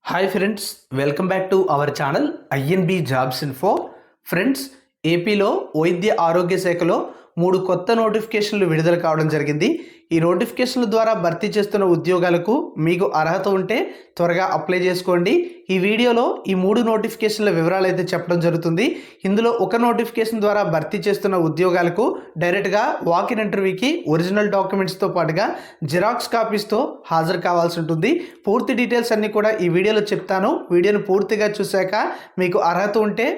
Hi friends, welcome back to our channel INB jobs info. Friends, ఏపీలో వైద్య ఆరోగ్య శాఖలో 3 కొత్త నోటిఫికేషన్లు విడుదల కావడం జరిగింది. ఈ నోటిఫికేషన్ల ద్వారా భర్తీ చేస్తున్న ఉద్యోగాలకు మీకు అర్హత ఉంటే త్వరగా అప్లై చేసుకోండి. ఈ వీడియోలో ఈ 3 నోటిఫికేషన్ల వివరాలు అయితే చెప్పడం జరుగుతుంది. ఇందులో ఒక నోటిఫికేషన్ ద్వారా భర్తీ చేస్తున్న ఉద్యోగాలకు డైరెక్ట్గా వాకిన్ ఇంటర్వ్యూకి ఒరిజినల్ డాక్యుమెంట్స్తో పాటుగా జిరాక్స్ కాపీస్తో హాజరు కావాల్సి ఉంటుంది. పూర్తి డీటెయిల్స్ అన్నీ కూడా ఈ వీడియోలో చెప్తాను. వీడియోను పూర్తిగా చూశాక మీకు అర్హత ఉంటే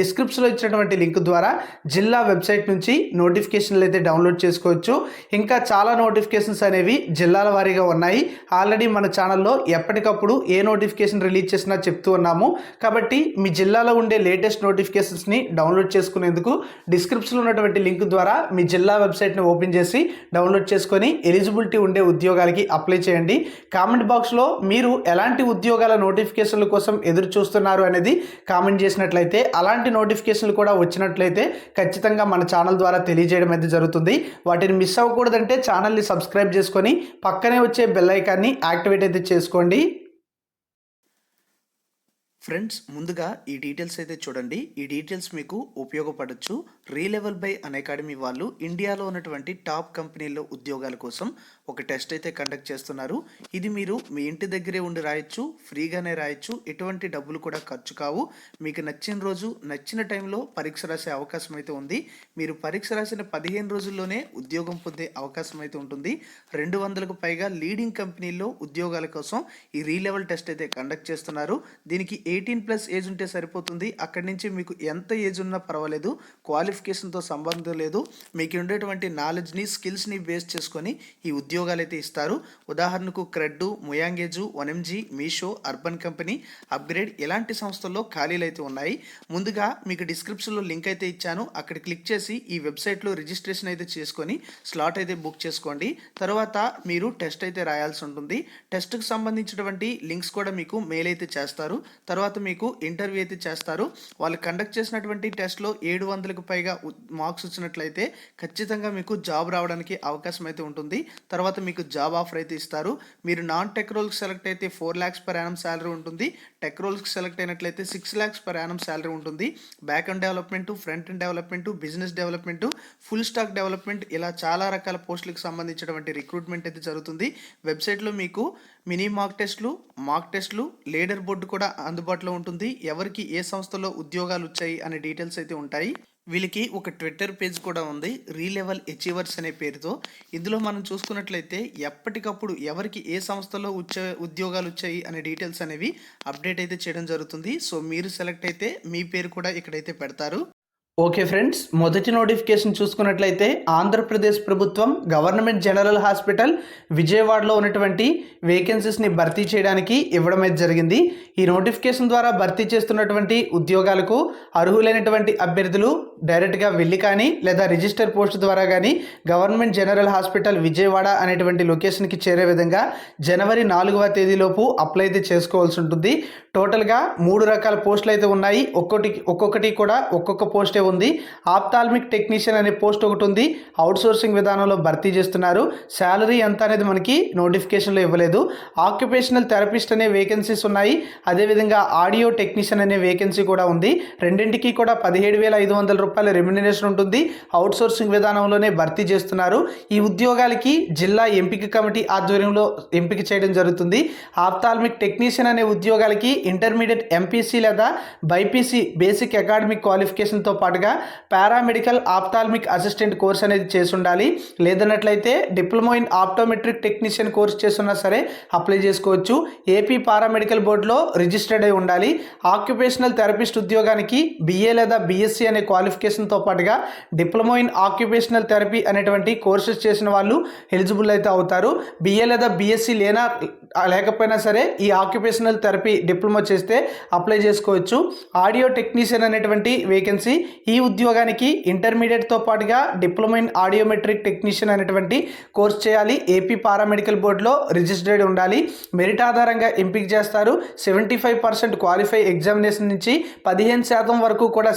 డిస్క్రిప్షన్లో ఇచ్చినటువంటి లింక్ ద్వారా జిల్లా వెబ్సైట్ నుంచి నోటిఫికేషన్లు అయితే డౌన్లోడ్ చేసుకోవచ్చు. ఇంకా చాలా నోటిఫికేషన్స్ అనేవి జిల్లాల వారీగా ఉన్నాయి. ఆల్రెడీ మన ఛానల్లో ఎప్పటికప్పుడు ఏ నోటిఫికేషన్ రిలీజ్ చేసినా చెప్తూ ఉన్నాము. కాబట్టి మీ జిల్లాలో ఉండే లేటెస్ట్ నోటిఫికేషన్స్ని డౌన్లోడ్ చేసుకునేందుకు డిస్క్రిప్షన్లో ఉన్నటువంటి లింక్ ద్వారా మీ జిల్లా వెబ్సైట్ని ఓపెన్ చేసి డౌన్లోడ్ చేసుకొని ఎలిజిబిలిటీ ఉండే ఉద్యోగాలకి అప్లై చేయండి. కామెంట్ బాక్స్లో మీరు ఎలాంటి ఉద్యోగాల నోటిఫికేషన్ల కోసం ఎదురు చూస్తున్నారు అనేది కామెంట్ చేసినట్లయితే, అలాంటి నోటిఫికేషన్లు కూడా వచ్చినట్లయితే ఖచ్చితంగా మన ఛానల్ ద్వారా తెలియజేయడం అయితే జరుగుతుంది. వాటిని మిస్ అవ్వకూడదంటే ఛానల్ని సబ్స్క్రైబ్ చేసుకొని పక్కనే వచ్చే బెల్ ఐకాన్ని యాక్టివేట్ అయితే చేసుకోండి. ఫ్రెండ్స్, ముందుగా ఈ డీటెయిల్స్ అయితే చూడండి. ఈ డీటెయిల్స్ మీకు ఉపయోగపడవచ్చు. రీలెవెల్ బై అకాడమీ వాళ్ళు ఇండియాలో ఉన్నటువంటి టాప్ కంపెనీల్లో ఉద్యోగాల కోసం ఒక టెస్ట్ అయితే కండక్ట్ చేస్తున్నారు. ఇది మీరు మీ ఇంటి దగ్గరే ఉండి రాయొచ్చు, ఫ్రీగానే రాయొచ్చు, ఎటువంటి డబ్బులు కూడా ఖర్చు కావు. మీకు నచ్చిన రోజు నచ్చిన టైంలో పరీక్ష రాసే అవకాశం అయితే ఉంది. మీరు పరీక్ష రాసిన 15 రోజుల్లోనే ఉద్యోగం పొందే అవకాశం అయితే ఉంటుంది. 200కు పైగా లీడింగ్ కంపెనీల్లో ఉద్యోగాల కోసం ఈ రీలెవెల్ టెస్ట్ అయితే కండక్ట్ చేస్తున్నారు. దీనికి 18+ ఏజ్ ఉంటే సరిపోతుంది. అక్కడి నుంచి మీకు ఎంత ఏజ్ ఉన్నా పర్వాలేదు, క్వాలిఫికేషన్తో సంబంధం లేదు. మీకు ఉండేటువంటి నాలెడ్జ్ని, స్కిల్స్ని బేస్ చేసుకొని ఈ ఉద్యోగాలు అయితే ఇస్తారు. ఉదాహరణకు క్రెడ్, ముయాంగేజు, 1MG, Meesho, urban company, upGrad ఇలాంటి సంస్థల్లో ఖాళీలు అయితే ఉన్నాయి. ముందుగా మీకు డిస్క్రిప్షన్లో లింక్ అయితే ఇచ్చాను. అక్కడ క్లిక్ చేసి ఈ వెబ్సైట్లో రిజిస్ట్రేషన్ అయితే చేసుకొని స్లాట్ అయితే బుక్ చేసుకోండి. తర్వాత మీరు టెస్ట్ అయితే రాయాల్సి ఉంటుంది. టెస్ట్కి సంబంధించినటువంటి లింక్స్ కూడా మీకు మెయిల్ అయితే చేస్తారు. తర్వాత మీకు ఇంటర్వ్యూ అయితే చేస్తారు. వాళ్ళు కండక్ట్ చేసినటువంటి టెస్ట్లో 700కు పైగా మార్క్స్ వచ్చినట్లయితే ఖచ్చితంగా మీకు జాబ్ రావడానికి అవకాశం అయితే ఉంటుంది. తర్వాత మీకు జాబ్ ఆఫర్ అయితే ఇస్తారు. మీరు నాన్ టెక్ రోల్కి సెలెక్ట్ అయితే 4 lakhs per annum శాలరీ ఉంటుంది. టెక్ రోల్స్కి సెలెక్ట్ అయినట్లయితే 6 lakhs per annum శాలరీ ఉంటుంది. Back and development, front and development, business development, full stack development, ఇలా చాలా రకాల పోస్టులకు సంబంధించినటువంటి రిక్రూట్మెంట్ అయితే జరుగుతుంది. వెబ్సైట్లో మీకు మినీ మాక్ టెస్ట్లు, లీడర్ బోర్డు కూడా అందుబాటులో ఉంటుంది. ఎవరికి ఏ సంస్థలో ఉద్యోగాలు వచ్చాయి అనే డీటెయిల్స్ అయితే ఉంటాయి. వీళ్ళకి ఒక ట్విట్టర్ పేజ్ కూడా ఉంది, రీలెవెల్ అచీవర్స్ అనే పేరుతో. ఇందులో మనం చూసుకున్నట్లయితే ఎప్పటికప్పుడు ఎవరికి ఏ సంస్థలో ఉద్యోగాలు వచ్చాయి అనే డీటెయిల్స్ అనేవి అప్డేట్ అయితే చేయడం జరుగుతుంది. సో మీరు సెలెక్ట్ అయితే మీ పేరు కూడా ఇక్కడైతే పెడతారు. ఓకే ఫ్రెండ్స్, మొదటి నోటిఫికేషన్ చూసుకున్నట్లయితే ఆంధ్రప్రదేశ్ ప్రభుత్వం గవర్నమెంట్ జనరల్ హాస్పిటల్ విజయవాడలో ఉన్నటువంటి వేకెన్సీస్ని భర్తీ చేయడానికి ఇవ్వడం అయితే జరిగింది. ఈ నోటిఫికేషన్ ద్వారా భర్తీ చేస్తున్నటువంటి ఉద్యోగాలకు అర్హులైనటువంటి అభ్యర్థులు డైరెక్ట్గా వెళ్ళి కానీ లేదా రిజిస్టర్ పోస్ట్ ద్వారా కానీ గవర్నమెంట్ జనరల్ హాస్పిటల్ విజయవాడ అనేటువంటి లొకేషన్కి చేరే విధంగా జనవరి 4వ తేదీలోపు అప్లై అయితే చేసుకోవాల్సి ఉంటుంది. టోటల్గా 3 రకాల పోస్టులు అయితే ఉన్నాయి. ఒక్కొక్కటి కూడా ఒక్కొక్క పోస్టే ఉంది. ఆప్థాల్మిక్ టెక్నీషియన్ అనే పోస్ట్ ఒకటి ఉంది. అవుట్సోర్సింగ్ విధానంలో భర్తీ చేస్తున్నారు. శాలరీ ఎంత అనేది మనకి నోటిఫికేషన్లో ఇవ్వలేదు. ఆక్యుపేషనల్ థెరపిస్ట్ అనే వేకెన్సీస్ ఉన్నాయి. అదేవిధంగా ఆడియో టెక్నీషియన్ అనే వేకెన్సీ కూడా ఉంది. రెండింటికి కూడా 17,500 రూపాయల రెమ్యునరేషన్ ఉంటుంది. అవుట్సోర్సింగ్ విధానంలోనే భర్తీ చేస్తున్నారు. ఈ ఉద్యోగాలకి జిల్లా ఎంపిక కమిటీ ఆధ్వర్యంలో ఎంపిక చేయడం జరుగుతుంది. ఆప్థాల్మిక్ టెక్నీషియన్ అనే ఉద్యోగాలకి ఇంటర్మీడియట్ ఎంపీసీ లేదా బైపీసీ బేసిక్ అకాడమిక్ క్వాలిఫికేషన్తో పాటుగా పారామెడికల్ ఆప్థాల్మిక్ అసిస్టెంట్ కోర్స్ అనేది చేసి ఉండాలి. లేదన్నట్లయితే diploma in optometric technician course చేస్తున్నా సరే అప్లై చేసుకోవచ్చు. ఏపీ పారామెడికల్ బోర్డులో రిజిస్టర్డ్ అయి ఉండాలి. ఆక్యుపేషనల్ థెరపిస్ట్ ఉద్యోగానికి BA లేదా BSc అనే క్వాలిఫికేషన్తో పాటుగా డిప్లొమా ఇన్ ఆక్యుపేషనల్ థెరపీ అనేటువంటి కోర్సెస్ చేసిన వాళ్ళు ఎలిజిబుల్ అయితే అవుతారు. BA లేదా BSc లేకపోయినా సరే ఈ ఆక్యుపేషనల్ థెరపీ డిప్లొమా చేస్తే అప్లై చేసుకోవచ్చు. ఆడియో టెక్నీషియన్ అనేటువంటి వేకెన్సీ, ఈ ఉద్యోగానికి ఇంటర్మీడియట్తో పాటుగా డిప్లొమా ఇన్ ఆడియోమెట్రిక్ టెక్నీషియన్ అనేటువంటి కోర్స్ చేయాలి. ఏపీ పారామెడికల్ బోర్డులో రిజిస్టర్డ్ ఉండాలి. మెరిట్ ఆధారంగా ఎంపిక చేస్తారు. 75% క్వాలిఫై ఎగ్జామినేషన్ నుంచి 15% వరకు కూడా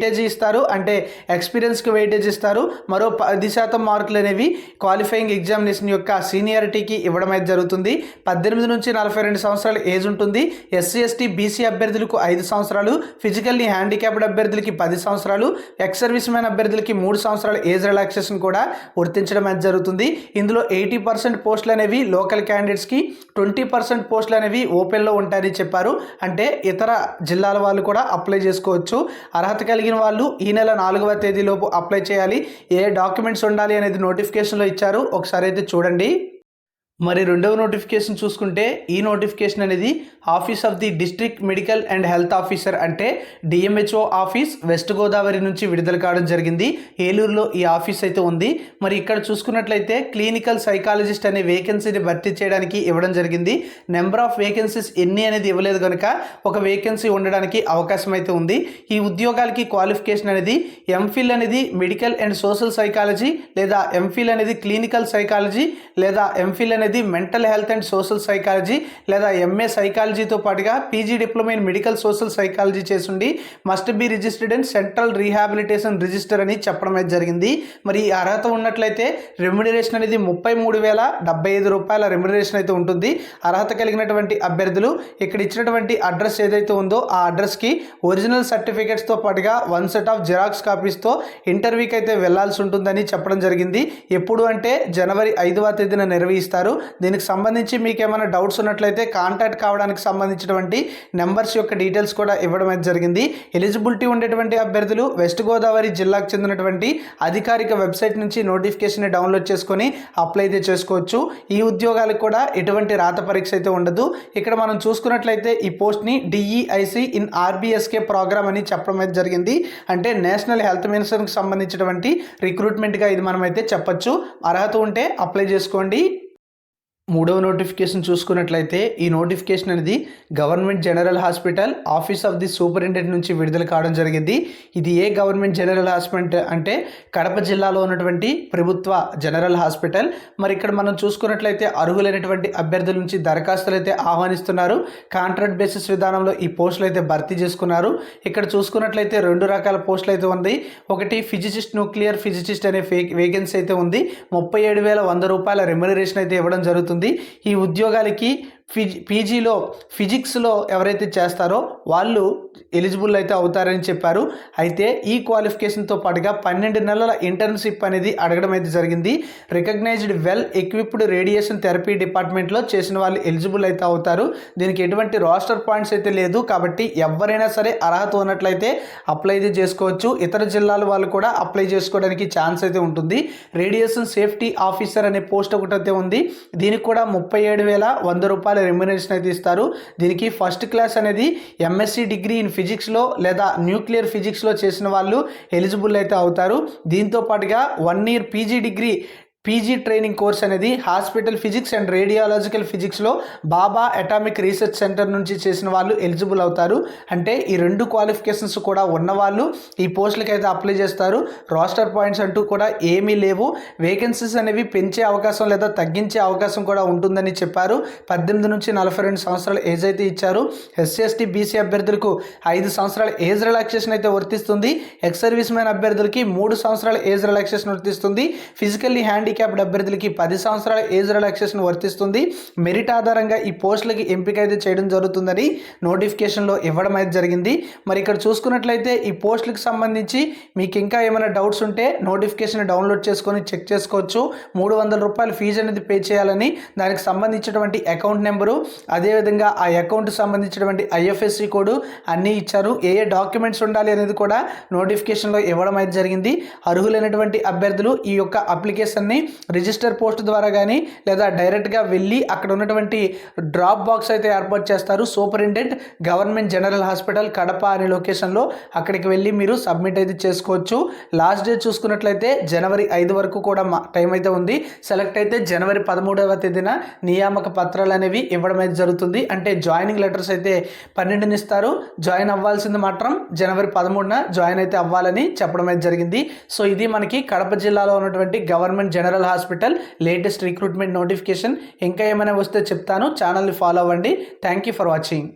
వెయిటేజ్ ఇస్తారు, అంటే ఎక్స్పీరియన్స్కి వెయిటేజ్ ఇస్తారు. మరో 10% మార్కులు అనేవి క్వాలిఫైయింగ్ ఎగ్జామినేషన్ యొక్క సీనియారిటీకి ఇవ్వడం అయితే జరుగుతుంది. 18 నుంచి 42 సంవత్సరాల ఏజ్ ఉంటుంది. ఎస్సీ ఎస్టీ బీసీ అభ్యర్థులకు 5 సంవత్సరాలు, ఫిజికల్లీ హ్యాండిక్యాప్డ్ అభ్యర్థులకి 10 సంవత్సరాలు, ఎక్స్ సర్వీస్ మ్యాన్ అభ్యర్థులకి 3 సంవత్సరాల ఏజ్ రిలాక్సేషన్ కూడా వర్తించడం అయితే జరుగుతుంది. ఇందులో 80% పోస్టులు అనేవి లోకల్ క్యాండిడేట్స్కి, 20% పోస్టులు అనేవి ఓపెన్లో ఉంటాయని చెప్పారు. అంటే ఇతర జిల్లాల వాళ్ళు కూడా అప్లై చేసుకోవచ్చు. అర్హత కలిగిన వాళ్ళు ఈ నెల 4వ తేదీలోపు అప్లై చేయాలి. ఏ డాక్యుమెంట్స్ ఉండాలి అనేది నోటిఫికేషన్లో ఇచ్చారు, ఒకసారి అయితే చూడండి. మరి రెండవ నోటిఫికేషన్ చూసుకుంటే ఈ నోటిఫికేషన్ అనేది office of the district medical and health officer అంటే డిఎంహెచ్ఓ ఆఫీస్ వెస్ట్ గోదావరి నుంచి విడుదల కావడం జరిగింది. ఏలూరులో ఈ ఆఫీస్ అయితే ఉంది. మరి ఇక్కడ చూసుకున్నట్లయితే క్లినికల్ సైకాలజిస్ట్ అనే వేకెన్సీని భర్తీ చేయడానికి ఇవ్వడం జరిగింది. నెంబర్ ఆఫ్ వేకెన్సీస్ ఎన్ని అనేది ఇవ్వలేదు కనుక ఒక వేకెన్సీ ఉండడానికి అవకాశం అయితే ఉంది. ఈ ఉద్యోగాలకి క్వాలిఫికేషన్ అనేది ఎంఫిల్ అనేది మెడికల్ అండ్ సోషల్ సైకాలజీ, లేదా ఎంఫిల్ అనేది క్లినికల్ సైకాలజీ, లేదా ఎంఫిల్ అనేది mental health and social psychology, లేదా ఎంఏ సైకాలజీతో పాటుగా PG diploma in medical social psychology చేసుండి must be registered in central rehabilitation register అని చెప్పడం అయితే జరిగింది. మరి ఈ అర్హత ఉన్నట్లయితే రెమ్యునరేషన్ అనేది 33,075 రూపాయల రెమ్యునరేషన్ అయితే ఉంటుంది. అర్హత కలిగినటువంటి అభ్యర్థులు ఇక్కడ ఇచ్చినటువంటి అడ్రస్ ఏదైతే ఉందో ఆ అడ్రస్కి ఒరిజినల్ సర్టిఫికేట్స్తో పాటుగా 1 సెట్ ఆఫ్ జిరాక్స్ కాపీస్తో ఇంటర్వ్యూకి అయితే వెళ్లాల్సి ఉంటుందని చెప్పడం జరిగింది. ఎప్పుడు అంటే జనవరి 5వ తేదీన నిర్వహిస్తారు. దీనికి సంబంధించి మీకు ఏమైనా డౌట్స్ ఉన్నట్లయితే కాంటాక్ట్ కావడానికి సంబంధించినటువంటి నెంబర్స్ యొక్క డీటెయిల్స్ కూడా ఇవ్వడం అయితే జరిగింది. ఎలిజిబిలిటీ ఉండేటువంటి అభ్యర్థులు వెస్ట్ గోదావరి జిల్లాకు చెందినటువంటి అధికారిక వెబ్సైట్ నుంచి నోటిఫికేషన్ డౌన్లోడ్ చేసుకొని అప్లై అయితే చేసుకోవచ్చు. ఈ ఉద్యోగాలకు కూడా ఎటువంటి రాత పరీక్ష అయితే ఉండదు. ఇక్కడ మనం చూసుకున్నట్లయితే ఈ పోస్ట్ని డిఈఐసి ఇన్ ఆర్బిఎస్కే ప్రోగ్రామ్ అని చెప్పడం అయితే జరిగింది. అంటే నేషనల్ హెల్త్ మినిస్టర్కి సంబంధించినటువంటి రిక్రూట్మెంట్గా ఇది మనం అయితే చెప్పొచ్చు. అర్హత ఉంటే అప్లై చేసుకోండి. మూడవ నోటిఫికేషన్ చూసుకున్నట్లయితే ఈ నోటిఫికేషన్ అనేది government general hospital office of the superintendent నుంచి విడుదల కావడం జరిగింది. ఇది ఏ గవర్నమెంట్ జనరల్ హాస్పిటల్ అంటే కడప జిల్లాలో ఉన్నటువంటి ప్రభుత్వ జనరల్ హాస్పిటల్. మరి ఇక్కడ మనం చూసుకున్నట్లయితే అర్హులైనటువంటి అభ్యర్థుల నుంచి దరఖాస్తులు అయితే ఆహ్వానిస్తున్నారు. కాంట్రాక్ట్ బేసిస్ విధానంలో ఈ పోస్టులు అయితే భర్తీ చేసుకున్నారు. ఇక్కడ చూసుకున్నట్లయితే 2 రకాల పోస్టులు అయితే ఉంది. ఒకటి ఫిజిసిస్ట్, న్యూక్లియర్ ఫిజిసిస్ట్ అనే వేకెన్సీ అయితే ఉంది. 37,100 రూపాయల రెమ్యునరేషన్ అయితే ఇవ్వడం జరుగుతుంది. ఈ ఉద్యోగాలకి పీజీలో ఫిజిక్స్లో ఎవరైతే చేస్తారో వాళ్ళు ఎలిజిబుల్ అయితే అవుతారని చెప్పారు. అయితే ఈ క్వాలిఫికేషన్తో పాటుగా 12 నెలల ఇంటర్న్షిప్ అనేది అడగడం అయితే జరిగింది. Recognised well equipped radiation therapy డిపార్ట్మెంట్లో చేసిన వాళ్ళు ఎలిజిబుల్ అయితే అవుతారు. దీనికి ఎటువంటి రోస్టర్ పాయింట్స్ అయితే లేదు కాబట్టి ఎవరైనా సరే అర్హత ఉన్నట్లయితే అప్లై అయితే చేసుకోవచ్చు. ఇతర జిల్లాల వాళ్ళు కూడా అప్లై చేసుకోవడానికి ఛాన్స్ అయితే ఉంటుంది. రేడియేషన్ సేఫ్టీ ఆఫీసర్ అనే పోస్ట్ ఒకటైతే ఉంది. దీనికి కూడా 37,100 రూపాయల రెమ్యునరేషన్ అయితే ఇస్తారు. దీనికి ఫస్ట్ క్లాస్ అనేది ఎంఎస్సి డిగ్రీ ఇన్ ఫిజిక్స్లో లేదా న్యూక్లియర్ ఫిజిక్స్లో చేసిన వాళ్ళు ఎలిజిబుల్ అయితే అవుతారు. దీంతో పాటుగా 1 ఇయర్ పీజీ ట్రైనింగ్ కోర్స్ అనేది హాస్పిటల్ ఫిజిక్స్ అండ్ రేడియాలజికల్ ఫిజిక్స్లో బాబా అటామిక్ రీసెర్చ్ సెంటర్ నుంచి చేసిన వాళ్ళు ఎలిజిబుల్ అవుతారు. అంటే ఈ 2 క్వాలిఫికేషన్స్ కూడా ఉన్నవాళ్ళు ఈ పోస్టులకి అయితే అప్లై చేస్తారు. రోస్టర్ పాయింట్స్ అంటూ కూడా ఏమీ లేవు. వేకెన్సీస్ అనేవి పెంచే అవకాశం లేదా తగ్గించే అవకాశం కూడా ఉంటుందని చెప్పారు. 18 నుంచి 42 సంవత్సరాల ఏజ్ అయితే ఇచ్చారు. ఎస్సీ ఎస్టీ బీసీ అభ్యర్థులకు 5 సంవత్సరాల ఏజ్ రిలాక్సేషన్ అయితే వర్తిస్తుంది. ఎక్స్ సర్వీస్ మ్యాన్ అభ్యర్థులకి 3 సంవత్సరాల ఏజ్ రిలాక్సేషన్ వర్తిస్తుంది. ఫిజికల్లీ హ్యాండిక్యాప్డ్ అభ్యర్థులకి 10 సంవత్సరాల ఏజ్ రిలాక్సేషన్ వర్తిస్తుంది. మెరిట్ ఆధారంగా ఈ పోస్టులకి ఎంపిక అయితే చేయడం జరుగుతుందని నోటిఫికేషన్లో ఇవ్వడం అయితే జరిగింది. మరి ఇక్కడ చూసుకున్నట్లయితే ఈ పోస్టులకు సంబంధించి మీకు ఇంకా ఏమైనా డౌట్స్ ఉంటే నోటిఫికేషన్ డౌన్లోడ్ చేసుకొని చెక్ చేసుకోవచ్చు. 300 రూపాయల ఫీజు అనేది పే చేయాలని, దానికి సంబంధించినటువంటి అకౌంట్ నెంబరు, అదేవిధంగా ఆ అకౌంట్ సంబంధించినటువంటి ఐఎఫ్ఎస్సి కోడ్ అన్నీ ఇచ్చారు. ఏ డాక్యుమెంట్స్ ఉండాలి అనేది కూడా నోటిఫికేషన్లో ఇవ్వడం అయితే జరిగింది. అర్హులైనటువంటి అభ్యర్థులు ఈ యొక్క అప్లికేషన్ని రిజిస్టర్ పోస్ట్ ద్వారా కానీ లేదా డైరెక్ట్గా వెళ్ళి అక్కడ ఉన్నటువంటి డ్రాప్ బాక్స్ అయితే ఏర్పాటు చేస్తారు. Superintendent government general hospital Kadapa అనే లొకేషన్లో అక్కడికి వెళ్ళి మీరు సబ్మిట్ అయితే చేసుకోవచ్చు. లాస్ట్ డేట్ చూసుకున్నట్లయితే జనవరి 5 వరకు కూడా టైం అయితే ఉంది. సెలెక్ట్ అయితే జనవరి 13వ తేదీన నియామక పత్రాలు అనేవి ఇవ్వడం అయితే జరుగుతుంది. అంటే జాయినింగ్ లెటర్స్ అయితే 12ని ఇస్తారు. జాయిన్ అవ్వాల్సింది మాత్రం జనవరి 13న జాయిన్ అయితే అవ్వాలని చెప్పడం అయితే జరిగింది. సో ఇది మనకి కడప జిల్లాలో ఉన్నటువంటి government general hospital latest recruitment notification. ఇంకా ఏమైనా వస్తే చెప్తాను. ఛానల్ని ఫాలో అవ్వండి. Thank you for watching.